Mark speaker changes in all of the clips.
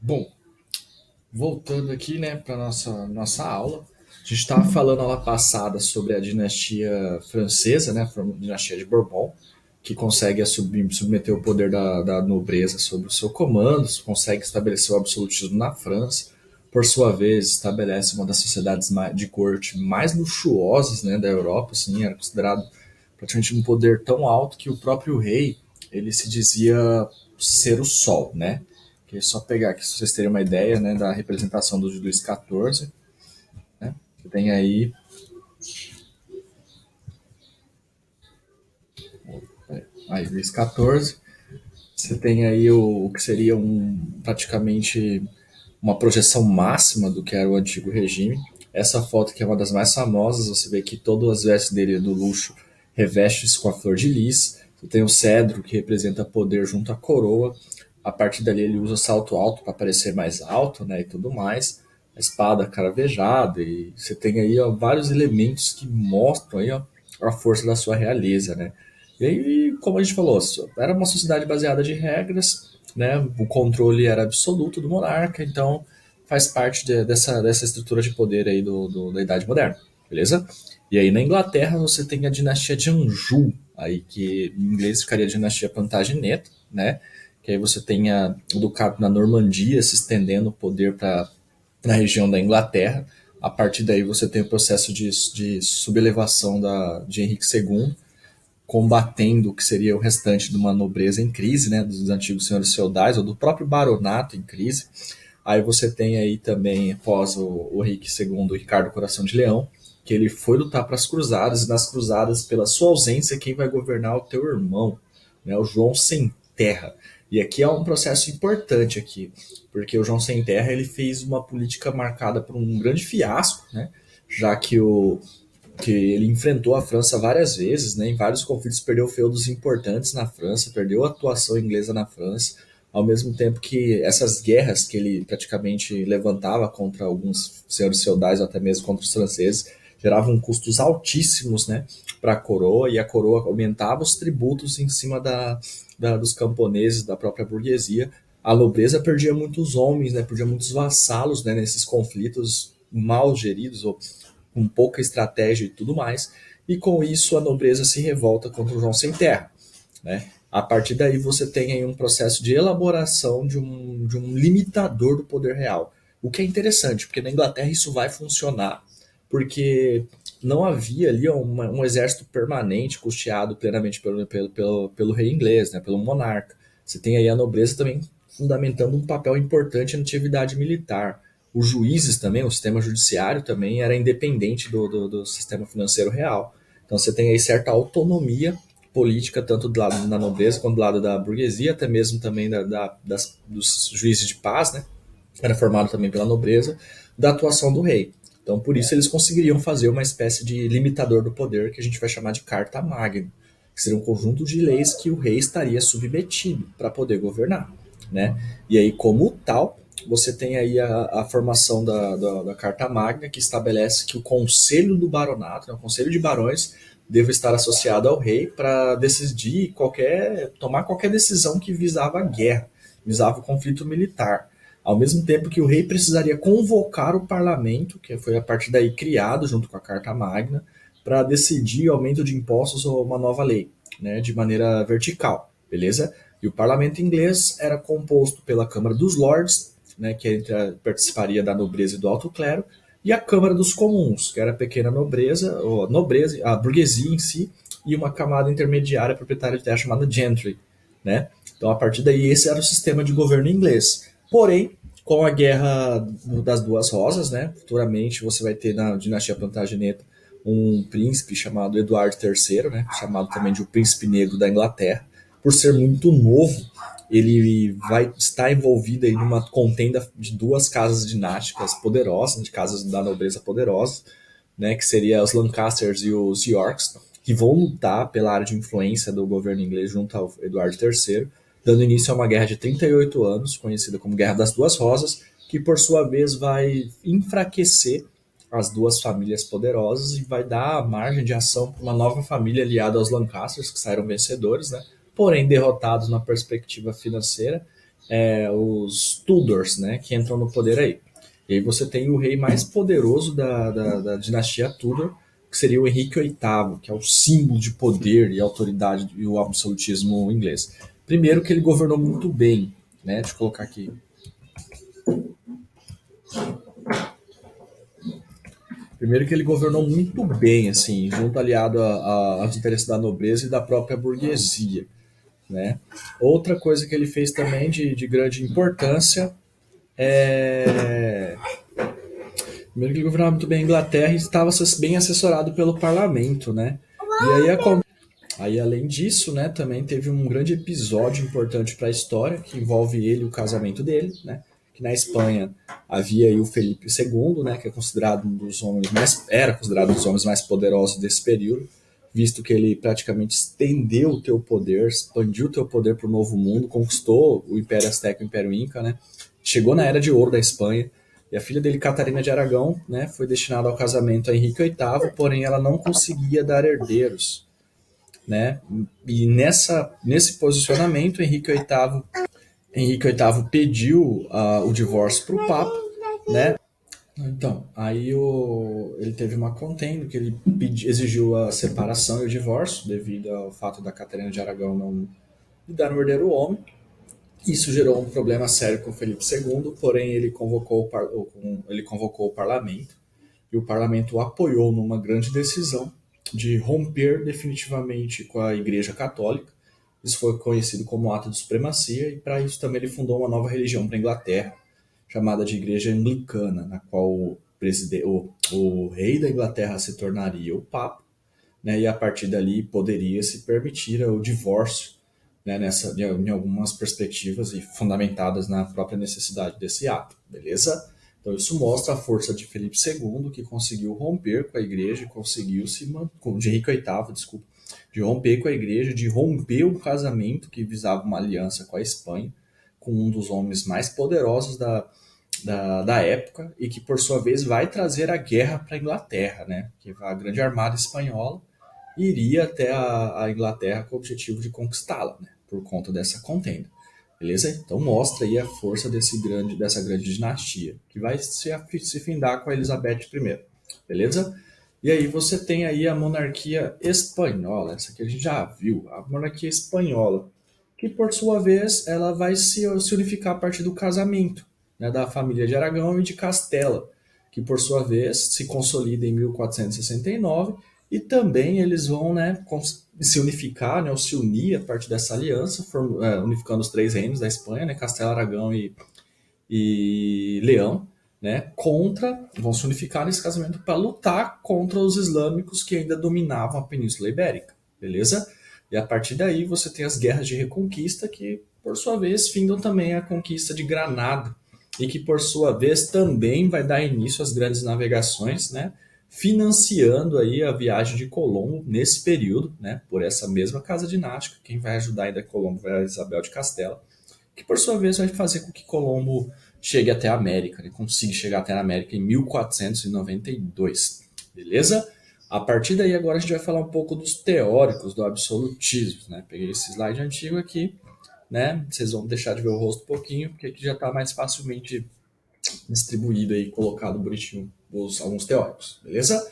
Speaker 1: Bom, voltando aqui, né, para nossa aula, a gente estava falando aula passada sobre a dinastia francesa, né, a dinastia de Bourbon, que consegue submeter o poder da nobreza sob o seu comando, consegue estabelecer o absolutismo na França, por sua vez estabelece uma das sociedades de corte mais luxuosas, né, da Europa, assim, era considerado praticamente um poder tão alto que o próprio rei ele se dizia ser o sol, né? Que é só pegar aqui, se vocês terem uma ideia, né, da representação do Luís XIV, né? Você tem aí Luís XIV, você tem aí o que seria praticamente uma projeção máxima do que era o antigo regime. Essa foto que é uma das mais famosas, você vê que todas as vestes dele do luxo revestes com a flor de lis. Você tem o cedro que representa poder junto à coroa. A partir dali ele usa salto alto para parecer mais alto, né, e tudo mais. A espada caravejada e você tem aí ó, vários elementos que mostram aí ó, a força da sua realeza, né? E aí, como a gente falou, era uma sociedade baseada de regras, né? O controle era absoluto do monarca, então faz parte dessa estrutura de poder aí da Idade Moderna, beleza? E aí na Inglaterra você tem a dinastia de Anjou, aí que em inglês ficaria a dinastia Plantagenet, né? Que aí você tem o ducado na Normandia se estendendo o poder para na região da Inglaterra. A partir daí você tem o processo de subelevação de Henrique II, combatendo o que seria o restante de uma nobreza em crise, né, dos antigos senhores feudais, ou do próprio baronato em crise. Aí você tem aí também, após o Henrique II, o Ricardo Coração de Leão, que ele foi lutar para as cruzadas, e nas cruzadas, pela sua ausência, quem vai governar é o teu irmão, né, o João Sem Terra. E aqui é um processo importante aqui, porque o João Sem Terra ele fez uma política marcada por um grande fiasco, né, já que ele enfrentou a França várias vezes, né, em vários conflitos, perdeu feudos importantes na França, perdeu a atuação inglesa na França, ao mesmo tempo que essas guerras que ele praticamente levantava contra alguns senhores feudais, ou até mesmo contra os franceses, geravam custos altíssimos, né, para a coroa, e a coroa aumentava os tributos em cima dos camponeses, da própria burguesia. A nobreza perdia muitos homens, né, perdia muitos vassalos, né, nesses conflitos mal geridos ou com pouca estratégia e tudo mais, e com isso a nobreza se revolta contra o João Sem Terra. Né? A partir daí você tem aí um processo de elaboração de um limitador do poder real. O que é interessante, porque na Inglaterra isso vai funcionar, porque não havia ali um exército permanente custeado plenamente pelo rei inglês, né, pelo monarca. Você tem aí a nobreza também fundamentando um papel importante na atividade militar. Os juízes também, o sistema judiciário também era independente do sistema financeiro real. Então você tem aí certa autonomia política, tanto do lado da nobreza quanto do lado da burguesia, até mesmo também dos juízes de paz, né? Era formado também pela nobreza, da atuação do rei. Então, por isso, eles conseguiriam fazer uma espécie de limitador do poder que a gente vai chamar de Carta Magna, que seria um conjunto de leis que o rei estaria submetido para poder governar. Né? E aí, como tal, você tem aí a formação da Carta Magna, que estabelece que o Conselho do Baronato, né, o Conselho de Barões, deve estar associado ao rei para decidir tomar qualquer decisão que visava a guerra, visava o conflito militar. Ao mesmo tempo que o rei precisaria convocar o parlamento, que foi a partir daí criado junto com a Carta Magna, para decidir o aumento de impostos ou uma nova lei, né, de maneira vertical, beleza? E o parlamento inglês era composto pela Câmara dos Lords, né, participaria da nobreza e do alto clero, e a Câmara dos Comuns, que era a pequena nobreza, ou nobreza, a burguesia em si, e uma camada intermediária proprietária de terra chamada gentry, né? Então, a partir daí, esse era o sistema de governo inglês. Porém, com a Guerra das Duas Rosas, né, futuramente você vai ter na dinastia Plantageneta um príncipe chamado Eduardo III, né, chamado também de o Príncipe Negro da Inglaterra. Por ser muito novo, ele vai estar envolvido em uma contenda de duas casas dinásticas poderosas, de casas da nobreza poderosas, né, que seria os Lancasters e os Yorks, que vão lutar pela área de influência do governo inglês junto ao Eduardo III, dando início a uma guerra de 38 anos, conhecida como Guerra das Duas Rosas, que por sua vez vai enfraquecer as duas famílias poderosas e vai dar margem de ação para uma nova família aliada aos Lancasters, que saíram vencedores, né? Porém derrotados na perspectiva financeira, os Tudors, né, que entram no poder aí. E aí você tem o rei mais poderoso da dinastia Tudor, que seria o Henrique VIII, que é o símbolo de poder e autoridade e o absolutismo inglês. Primeiro que ele governou muito bem, né? Deixa eu colocar aqui. Primeiro que ele governou muito bem, assim, junto aliado aos interesses da nobreza e da própria burguesia, né? Outra coisa que ele fez também de grande importância é primeiro que ele governava muito bem a Inglaterra e estava bem assessorado pelo parlamento, né? E aí, além disso, né, também teve um grande episódio importante para a história que envolve ele e o casamento dele, né? Que na Espanha havia aí o Felipe II, né, que é considerado um dos homens mais era considerado um dos homens mais poderosos desse período, visto que ele praticamente estendeu o teu poder, expandiu o teu poder para o Novo Mundo, conquistou o Império Azteca e o Império Inca, né? Chegou na Era de Ouro da Espanha. E a filha dele, Catarina de Aragão, né, foi destinada ao casamento a Henrique VIII, porém ela não conseguia dar herdeiros, né? E nesse posicionamento, Henrique VIII pediu o divórcio para o Papa, né? Então, aí ele teve uma contenda que ele exigiu a separação e o divórcio devido ao fato da Catarina de Aragão não lhe dar um herdeiro homem. Isso gerou um problema sério com Felipe II, porém ele convocou o parlamento e o parlamento o apoiou numa grande decisão de romper definitivamente com a Igreja Católica. Isso foi conhecido como ato de supremacia e para isso também ele fundou uma nova religião para a Inglaterra, chamada de Igreja Anglicana, na qual o rei da Inglaterra se tornaria o Papa, né, e a partir dali poderia se permitir o divórcio, né, em algumas perspectivas e fundamentadas na própria necessidade desse ato, beleza? Então isso mostra a força de Felipe II, que conseguiu romper com a igreja, conseguiu de Henrique VIII, desculpa, de romper com a igreja, de romper um casamento que visava uma aliança com a Espanha, com um dos homens mais poderosos da época e que por sua vez vai trazer a guerra para a Inglaterra, né? Que a grande armada espanhola iria até a Inglaterra com o objetivo de conquistá-la, né? Por conta dessa contenda. Beleza? Então mostra aí a força dessa grande dinastia, que vai se findar com a Elizabeth I. Beleza? E aí você tem aí a monarquia espanhola, essa aqui a gente já viu, a monarquia espanhola, que por sua vez ela vai se unificar a partir do casamento, né, da família de Aragão e de Castela, que por sua vez se consolida em 1469 e também eles vão, né, se unificar, né, ou se unir a partir dessa aliança, unificando os três reinos da Espanha, né, Castela, Aragão e Leão, né, vão se unificar nesse casamento para lutar contra os islâmicos que ainda dominavam a Península Ibérica, beleza? E a partir daí você tem as guerras de reconquista que, por sua vez, findam também a conquista de Granada e que, por sua vez, também vai dar início às grandes navegações, né, financiando aí a viagem de Colombo nesse período, né, por essa mesma casa dinástica. Quem vai ajudar ainda Colombo vai a Isabel de Castela, que por sua vez vai fazer com que Colombo chegue até a América, né? Consiga chegar até a América em 1492, beleza? A partir daí agora a gente vai falar um pouco dos teóricos do absolutismo, né? Peguei esse slide antigo aqui, né? Vocês vão deixar de ver o rosto um pouquinho, porque aqui já está mais facilmente distribuído aí, colocado bonitinho alguns teóricos, beleza?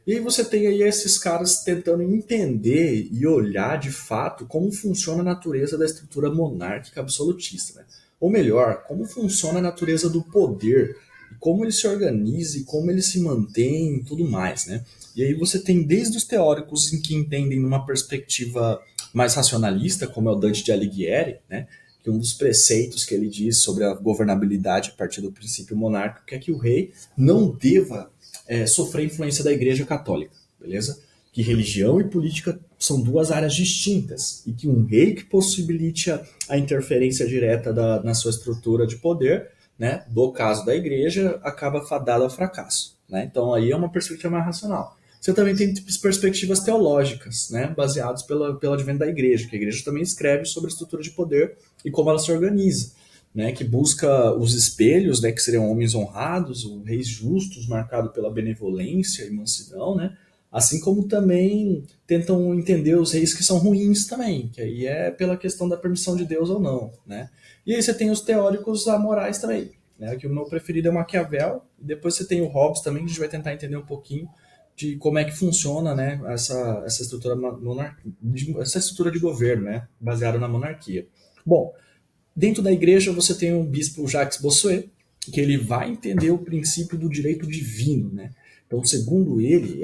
Speaker 1: E aí você tem aí esses caras tentando entender e olhar de fato como funciona a natureza da estrutura monárquica absolutista, né? Ou melhor, como funciona a natureza do poder, e como ele se organiza e como ele se mantém e tudo mais, né? E aí você tem desde os teóricos em que entendem numa perspectiva mais racionalista, como é o Dante de Alighieri, né? Que um dos preceitos que ele diz sobre a governabilidade a partir do princípio monárquico é que o rei não deva sofrer influência da Igreja Católica, beleza? Que religião e política são duas áreas distintas e que um rei que possibilite a interferência direta na sua estrutura de poder, né, do caso da Igreja, acaba fadado ao fracasso, né? Então aí é uma perspectiva mais racional. Você também tem perspectivas teológicas, né, baseadas pelo advento da Igreja, que a Igreja também escreve sobre a estrutura de poder e como ela se organiza, né, que busca os espelhos, né, que seriam homens honrados, reis justos, marcados pela benevolência e mansidão, né, Assim como também tentam entender os reis que são ruins também, que aí é pela questão da permissão de Deus ou não, né? E aí você tem os teóricos amorais também, né? Que o meu preferido é Maquiavel, e depois você tem o Hobbes também, que a gente vai tentar entender um pouquinho de como é que funciona, né, essa estrutura essa estrutura de governo, né, baseada na monarquia. Bom, dentro da igreja você tem o bispo Jacques Bossuet, que ele vai entender o princípio do direito divino, né? Então, segundo ele,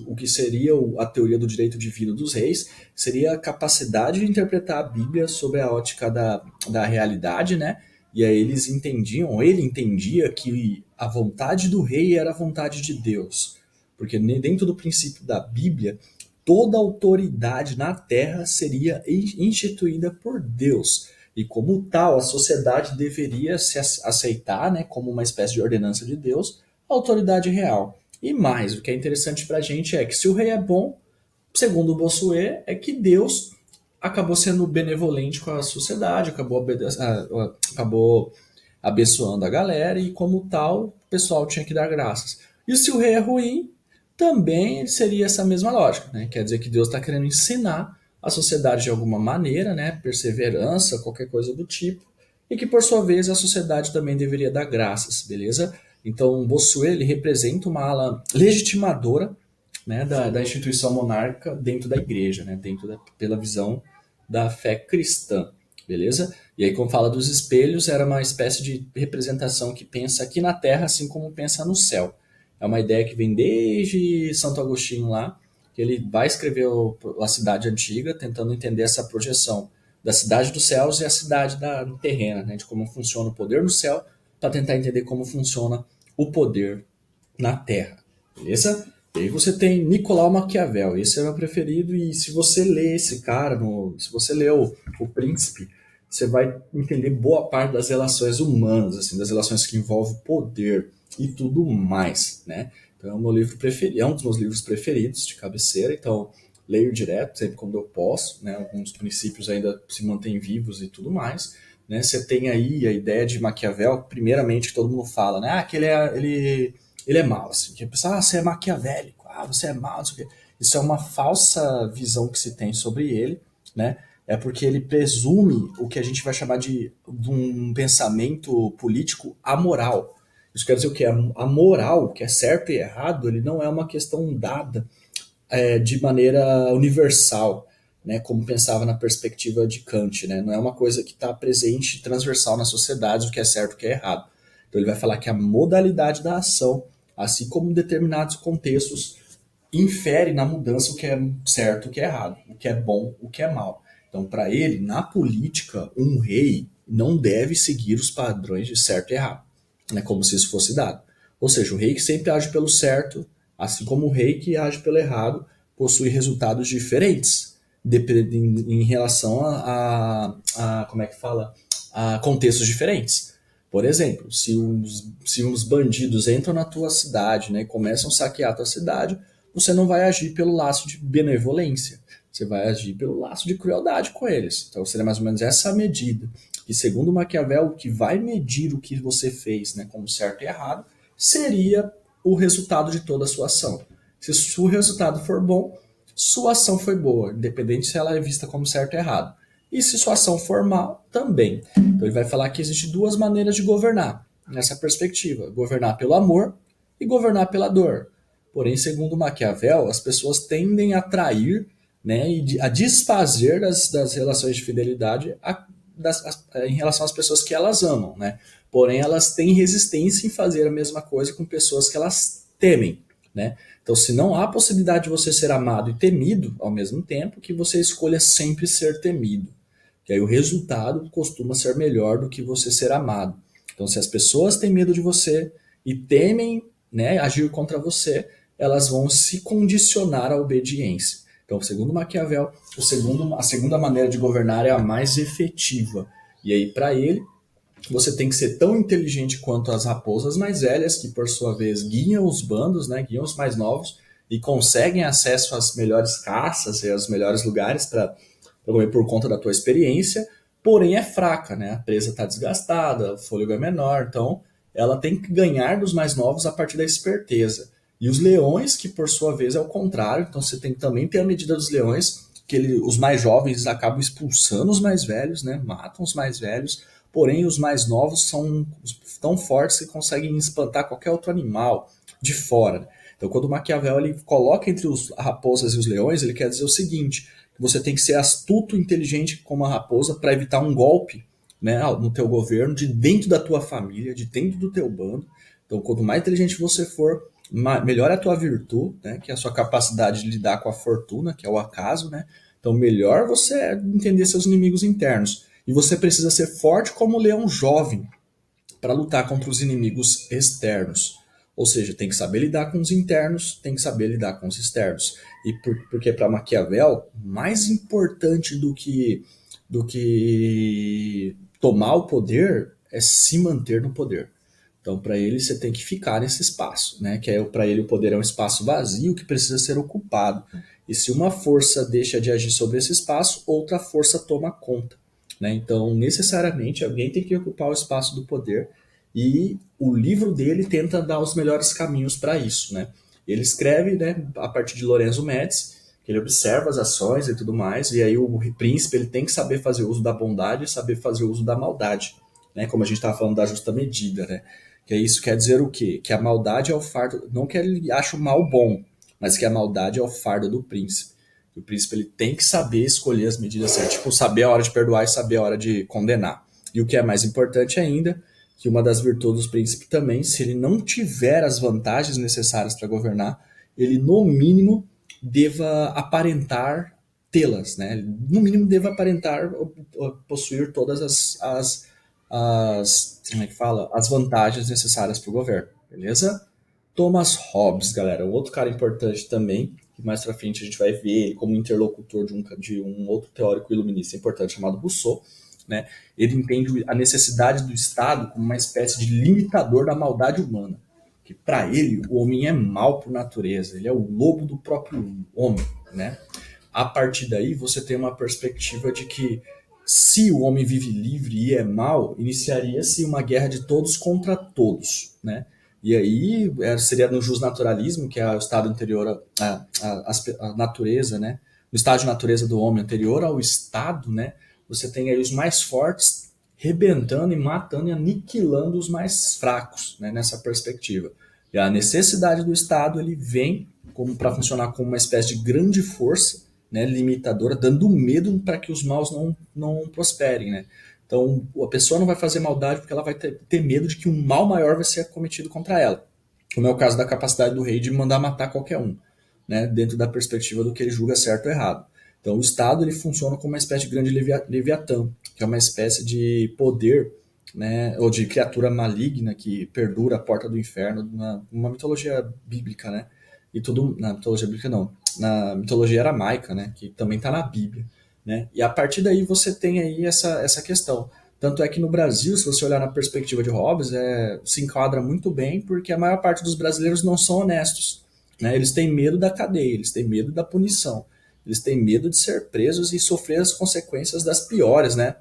Speaker 1: o que seria a teoria do direito divino dos reis seria a capacidade de interpretar a Bíblia sob a ótica da realidade, né? E aí ele entendia que a vontade do rei era a vontade de Deus. Porque dentro do princípio da Bíblia, toda autoridade na terra seria instituída por Deus. E como tal, a sociedade deveria se aceitar, né, como uma espécie de ordenança de Deus, a autoridade real. E mais, o que é interessante para a gente é que se o rei é bom, segundo o Bossuet, é que Deus acabou sendo benevolente com a sociedade, acabou abençoando a galera e, como tal, o pessoal tinha que dar graças. E se o rei é ruim, também seria essa mesma lógica, né? Quer dizer que Deus está querendo ensinar a sociedade de alguma maneira, né? Perseverança, qualquer coisa do tipo, e que por sua vez a sociedade também deveria dar graças, beleza? Então, Bossuet ele representa uma ala legitimadora, né, da instituição monárquica dentro da igreja, né, pela visão da fé cristã, beleza? E aí, quando fala dos espelhos, era uma espécie de representação que pensa aqui na Terra, assim como pensa no céu. É uma ideia que vem desde Santo Agostinho lá, que ele vai escrever a cidade antiga, tentando entender essa projeção da cidade dos céus e a cidade terrena, né, de como funciona o poder no céu, para tentar entender como funciona o poder na Terra, beleza? E aí você tem Nicolau Maquiavel, esse é o meu preferido, e se você lê esse cara, se você lê o Príncipe, você vai entender boa parte das relações humanas, assim, das relações que envolvem poder e tudo mais, né? Então é o meu livro preferido, é um dos meus livros preferidos de cabeceira, então leio direto, sempre quando eu posso, né? Alguns princípios ainda se mantêm vivos e tudo mais, né? Você tem aí a ideia de Maquiavel, primeiramente que todo mundo fala, né? Ah, que ele é mau, assim, que a pessoa, ah, você é maquiavélico, ah, você é mau, não sei o quê. Isso é uma falsa visão que se tem sobre ele, né? É porque ele presume o que a gente vai chamar de um pensamento político amoral. Isso quer dizer o quê? A moral, que é certo e errado, ele não é uma questão dada de maneira universal, né, como pensava na perspectiva de Kant, né, não é uma coisa que está presente transversal na sociedade, o que é certo e o que é errado. Então ele vai falar que a modalidade da ação, assim como determinados contextos, infere na mudança o que é certo e o que é errado, o que é bom, o que é mal. Então, para ele, na política, um rei não deve seguir os padrões de certo e errado, né, como se isso fosse dado. Ou seja, o rei que sempre age pelo certo, assim como o rei que age pelo errado, possui resultados diferentes em relação como é que fala, a contextos diferentes. Por exemplo, se uns bandidos entram na tua cidade, né, e começam a saquear a tua cidade, você não vai agir pelo laço de benevolência, você vai agir pelo laço de crueldade com eles. Então seria mais ou menos essa medida. E segundo Maquiavel, o que vai medir o que você fez, né, como certo e errado, seria o resultado de toda a sua ação. Se o resultado for bom, sua ação foi boa, independente se ela é vista como certo ou errado. E se sua ação for mal, também. Então ele vai falar que existem duas maneiras de governar nessa perspectiva: governar pelo amor e governar pela dor. Porém, segundo Maquiavel, as pessoas tendem a trair, né, e a desfazer das relações de fidelidade em relação às pessoas que elas amam, né? Porém, elas têm resistência em fazer a mesma coisa com pessoas que elas temem, né? Então, se não há possibilidade de você ser amado e temido ao mesmo tempo, que você escolha sempre ser temido. Que aí o resultado costuma ser melhor do que você ser amado. Então, se as pessoas têm medo de você e temem, né, agir contra você, elas vão se condicionar à obediência. Então, segundo Maquiavel, a segunda maneira de governar é a mais efetiva. E aí, para ele, você tem que ser tão inteligente quanto as raposas mais velhas, que por sua vez guiam os bandos, né, guiam os mais novos, e conseguem acesso às melhores caças e aos melhores lugares para comer por conta da tua experiência, porém é fraca, né? A presa está desgastada, o fôlego é menor, então ela tem que ganhar dos mais novos a partir da esperteza. E os leões, que por sua vez é o contrário, então você tem que também ter a medida dos leões, que os mais jovens acabam expulsando os mais velhos, né? Matam os mais velhos, porém os mais novos são tão fortes que conseguem espantar qualquer outro animal de fora. Então, quando o Maquiavel ele coloca entre as raposas e os leões, ele quer dizer o seguinte: que você tem que ser astuto, inteligente como a raposa para evitar um golpe, né, no teu governo, de dentro da tua família, de dentro do teu bando. Então, quanto mais inteligente você for, melhor é a tua virtude, né, que é a sua capacidade de lidar com a fortuna, que é o acaso, né? Então, melhor você é entender seus inimigos internos. E você precisa ser forte como o leão jovem para lutar contra os inimigos externos. Ou seja, tem que saber lidar com os internos, tem que saber lidar com os externos. E porque para Maquiavel, mais importante do que tomar o poder é se manter no poder. Então, para ele, você tem que ficar nesse espaço, né? Que é para ele o poder é um espaço vazio que precisa ser ocupado. E se uma força deixa de agir sobre esse espaço, outra força toma conta, né? Então, necessariamente, alguém tem que ocupar o espaço do poder. E o livro dele tenta dar os melhores caminhos para isso, né? Ele escreve, né, a partir de Lorenzo Médici, que ele observa as ações e tudo mais, e aí o príncipe ele tem que saber fazer uso da bondade e saber fazer uso da maldade, né? Como a gente estava falando da justa medida, né? Que isso quer dizer o quê? Que a maldade é o fardo, não que ele ache o mal bom, mas que a maldade é o fardo do príncipe. O príncipe ele tem que saber escolher as medidas certas, tipo saber a hora de perdoar e saber a hora de condenar. E o que é mais importante ainda, que uma das virtudes do príncipe também, se ele não tiver as vantagens necessárias para governar, ele no mínimo deva aparentar tê-las, né? No mínimo deva aparentar possuir todas como é que fala? As vantagens necessárias para o governo, beleza? Thomas Hobbes, galera, um outro cara importante também, que mais pra frente a gente vai ver ele como interlocutor de um outro teórico iluminista importante chamado Rousseau, né? Ele entende a necessidade do Estado como uma espécie de limitador da maldade humana, que para ele o homem é mau por natureza, ele é o lobo do próprio homem, né? A partir daí você tem uma perspectiva de que se o homem vive livre e é mau, iniciaria-se uma guerra de todos contra todos, né? E aí seria no justnaturalismo, que é o estado anterior à natureza, né? O estágio de natureza do homem anterior ao Estado, né? Você tem aí os mais fortes rebentando e matando e aniquilando os mais fracos, né? Nessa perspectiva. E a necessidade do Estado ele vem como para funcionar como uma espécie de grande força, né? Limitadora, dando medo para que os maus não prosperem, né? Então, a pessoa não vai fazer maldade porque ela vai ter medo de que um mal maior vai ser cometido contra ela. Como é o caso da capacidade do rei de mandar matar qualquer um, né, dentro da perspectiva do que ele julga certo ou errado. Então, o Estado ele funciona como uma espécie de grande leviatã, que é uma espécie de poder, né, ou de criatura maligna que perdura a porta do inferno numa mitologia bíblica, né? E tudo na mitologia bíblica não, na mitologia aramaica, né, que também está na Bíblia, né? E a partir daí você tem aí essa questão. Tanto é que no Brasil, se você olhar na perspectiva de Hobbes, se enquadra muito bem, porque a maior parte dos brasileiros não são honestos, né? Eles têm medo da cadeia, eles têm medo da punição, eles têm medo de ser presos e sofrer as consequências das piores, né?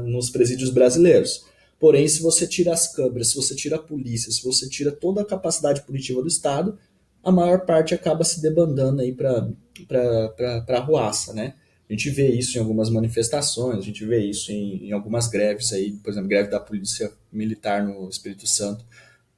Speaker 1: Nos presídios brasileiros. Porém, se você tira as câmeras, se você tira a polícia, se você tira toda a capacidade punitiva do Estado, a maior parte acaba se debandando aí para a arruaça, né? A gente vê isso em algumas manifestações, a gente vê isso em algumas greves aí, por exemplo, greve da polícia militar no Espírito Santo,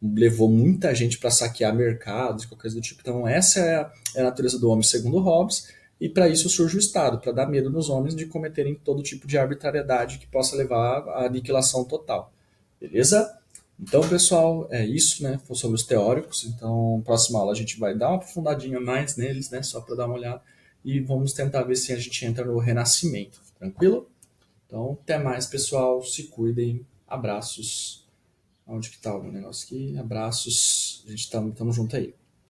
Speaker 1: levou muita gente para saquear mercados, qualquer coisa do tipo. Então essa é a natureza do homem segundo Hobbes, e para isso surge o Estado, para dar medo nos homens de cometerem todo tipo de arbitrariedade que possa levar à aniquilação total. Beleza? Então, pessoal, é isso, né? Foi sobre os teóricos. Então, próxima aula a gente vai dar uma aprofundadinha mais neles, né? Só para dar uma olhada. E vamos tentar ver se a gente entra no renascimento. Tranquilo? Então, até mais, pessoal. Se cuidem. Abraços. Onde que tá o meu negócio aqui? Abraços. A gente tamo junto aí.